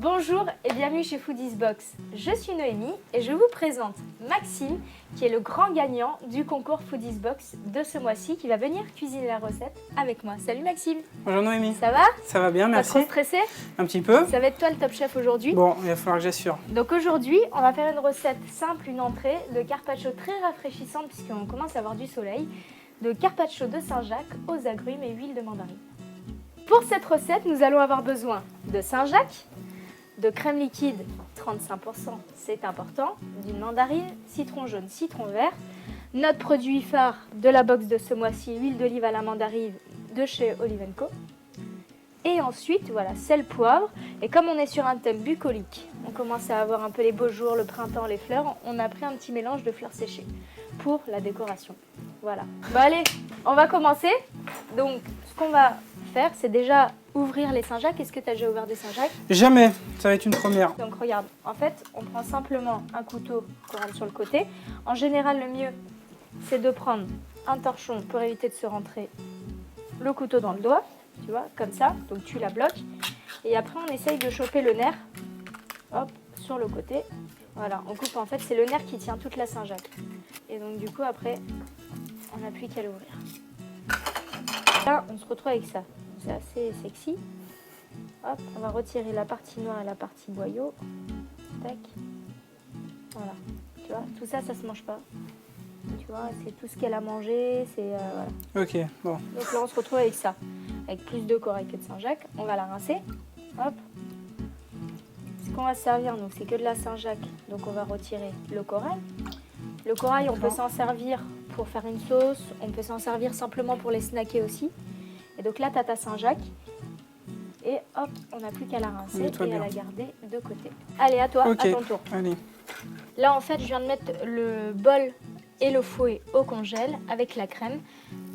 Bonjour et bienvenue chez Foodies Box. Je suis Noémie et je vous présente Maxime qui est le grand gagnant du concours Foodies Box de ce mois-ci qui va venir cuisiner la recette avec moi. Salut Maxime. Bonjour Noémie. Ça va? Ça va bien, merci. Pas trop stressé? Un petit peu. Ça va être toi le top chef aujourd'hui. Bon, il va falloir que j'assure. Donc aujourd'hui, on va faire une recette simple, une entrée de carpaccio très rafraîchissante puisqu'on commence à avoir du soleil, de carpaccio de Saint-Jacques aux agrumes et huile de mandarine. Pour cette recette, nous allons avoir besoin de Saint-Jacques, de crème liquide 35%, c'est important, d'une mandarine, citron jaune, citron vert, notre produit phare de la box de ce mois-ci, huile d'olive à la mandarine de chez Olive & Co. Et ensuite, voilà, sel, poivre. Et comme on est sur un thème bucolique, on commence à avoir un peu les beaux jours, le printemps, les fleurs, on a pris un petit mélange de fleurs séchées pour la décoration. Voilà. Bon allez, on va commencer. Donc, ce qu'on va faire, c'est déjà ouvrir les Saint-Jacques. Est-ce que tu as déjà ouvert des Saint-Jacques? Jamais, ça va être une première. Donc regarde, en fait, on prend simplement un couteau qu'on rentre sur le côté. En général, le mieux, c'est de prendre un torchon pour éviter de se rentrer le couteau dans le doigt, tu vois, comme ça. Donc tu la bloques. Et après, on essaye de choper le nerf, hop, sur le côté. Voilà, on coupe, en fait, c'est le nerf qui tient toute la Saint-Jacques. Et donc du coup, après, on n'a plus qu'à l'ouvrir. Là, on se retrouve avec ça. C'est assez sexy. Hop, on va retirer la partie noire et la partie boyau. Tac. Voilà. Tu vois, tout ça, ça se mange pas. Tu vois, c'est tout ce qu'elle a mangé. C'est voilà. Ok, bon. Donc là, on se retrouve avec ça. Avec plus de corail que de Saint-Jacques. On va la rincer. Hop. Ce qu'on va servir, donc, c'est que de la Saint-Jacques. Donc, on va retirer le corail. Le corail, on peut s'en servir pour faire une sauce. On peut s'en servir simplement pour les snacker aussi. Et donc là, tu as ta Saint-Jacques. Et hop, on n'a plus qu'à la rincer et à la garder de côté. Allez, à toi, Ok, à ton tour. allez. Là, en fait, je viens de mettre le bol et le fouet au congèle avec la crème.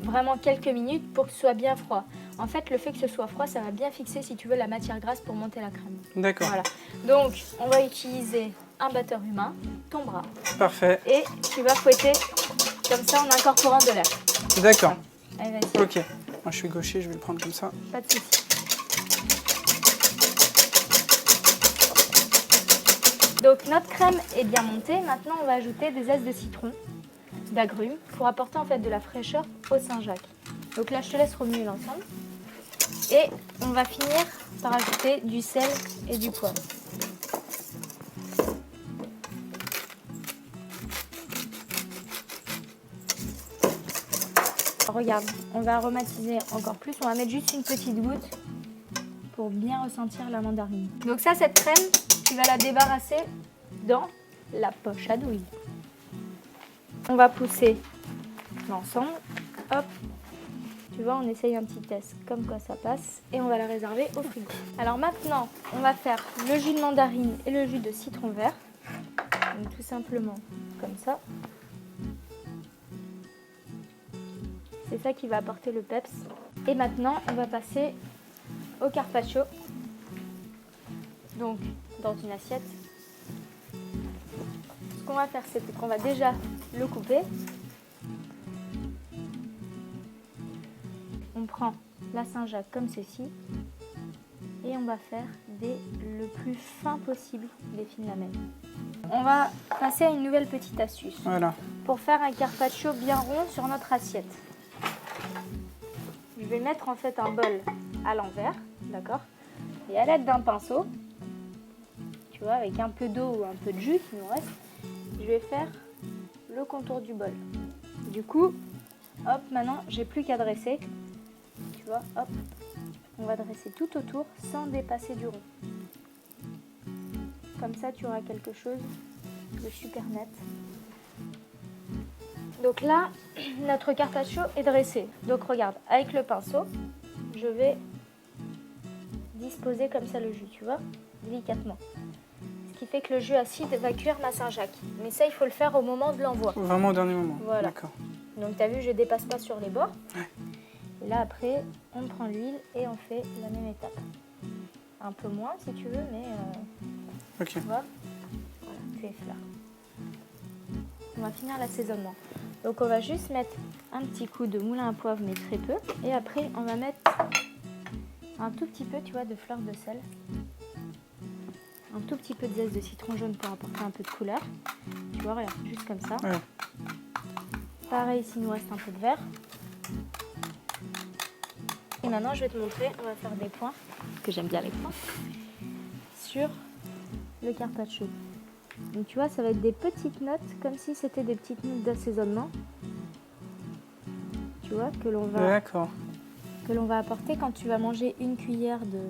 Vraiment quelques minutes pour que ce soit bien froid. En fait, le fait que ce soit froid, ça va bien fixer, si tu veux, la matière grasse pour monter la crème. D'accord. Voilà. Donc, on va utiliser un batteur humain, ton bras. Parfait. Et tu vas fouetter comme ça en incorporant de l'air. D'accord. Allez, vas-y. Ok. Moi, je suis gaucher, je vais le prendre comme ça. Pas de souci. Donc notre crème est bien montée. Maintenant, on va ajouter des zestes de citron, d'agrumes, pour apporter en fait de la fraîcheur au Saint-Jacques. Donc là, je te laisse remuer l'ensemble. Et on va finir par ajouter du sel et du poivre. Regarde, on va aromatiser encore plus. On va mettre juste une petite goutte pour bien ressentir la mandarine. Donc ça, cette crème, tu vas la débarrasser dans la poche à douille. On va pousser l'ensemble. Hop, tu vois, on essaye un petit test, comme quoi ça passe. Et on va la réserver au frigo. Alors maintenant, on va faire le jus de mandarine et le jus de citron vert. Donc tout simplement comme ça. C'est ça qui va apporter le peps. Et maintenant, on va passer au carpaccio. Donc, dans une assiette. Ce qu'on va faire, c'est qu'on va déjà le couper. On prend la Saint-Jacques comme ceci. Et on va faire le plus fin possible des fines lamelles. On va passer à une nouvelle petite astuce. Voilà. Pour faire un carpaccio bien rond sur notre assiette. Je vais mettre en fait un bol à l'envers, d'accord? Et à l'aide d'un pinceau, tu vois, avec un peu d'eau ou un peu de jus qui nous reste, je vais faire le contour du bol. Du coup, hop, maintenant, j'ai plus qu'à dresser. Tu vois, hop, on va dresser tout autour sans dépasser du rond. Comme ça, tu auras quelque chose de super net. Donc là, notre carpaccio est dressé. Donc regarde, avec le pinceau, je vais disposer comme ça le jus, tu vois, délicatement. Ce qui fait que le jus acide va cuire ma Saint-Jacques. Mais ça, il faut le faire au moment de l'envoi. Vraiment au dernier moment. Voilà. D'accord. Donc tu as vu, je ne dépasse pas sur les bords. Ouais. Et là, après, on prend l'huile et on fait la même étape. Un peu moins, si tu veux, mais Ok. tu vois, voilà, tu effleures. On va finir l'assaisonnement. Donc on va juste mettre un petit coup de moulin à poivre, mais très peu. Et après, on va mettre un tout petit peu, tu vois, de fleur de sel. tout petit peu de zeste de citron jaune pour apporter un peu de couleur. Tu vois, regarde, juste comme ça. Ouais. Pareil, s'il nous reste un peu de vert. Et maintenant, je vais te montrer, on va faire des points, parce que j'aime bien les points, sur le carpaccio. Donc tu vois, ça va être des petites notes, comme si c'était des petites notes d'assaisonnement. Tu vois, que l'on va apporter quand tu vas manger une cuillère de...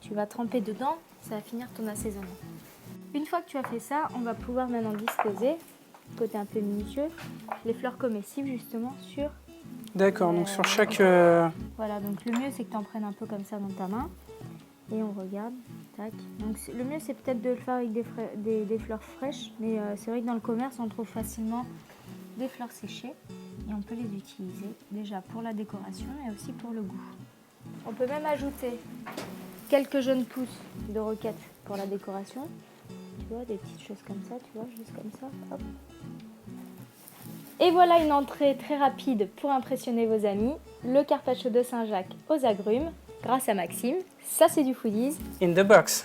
Tu vas tremper dedans, ça va finir ton assaisonnement. Une fois que tu as fait ça, on va pouvoir maintenant disposer, côté un peu minutieux, les fleurs comestibles justement sur... D'accord, donc sur chaque... Voilà, donc le mieux c'est que tu en prennes un peu comme ça dans ta main. Et on regarde, tac. Donc le mieux c'est peut-être de le faire avec des fleurs fraîches, mais c'est vrai que dans le commerce on trouve facilement des fleurs séchées et on peut les utiliser déjà pour la décoration et aussi pour le goût. On peut même ajouter quelques jeunes pousses de roquette pour la décoration. Tu vois, des petites choses comme ça, tu vois, juste comme ça. Hop. Et voilà une entrée très rapide pour impressionner vos amis. Le carpaccio de Saint-Jacques aux agrumes, grâce à Maxime. Ça c'est du Foodies. In the box.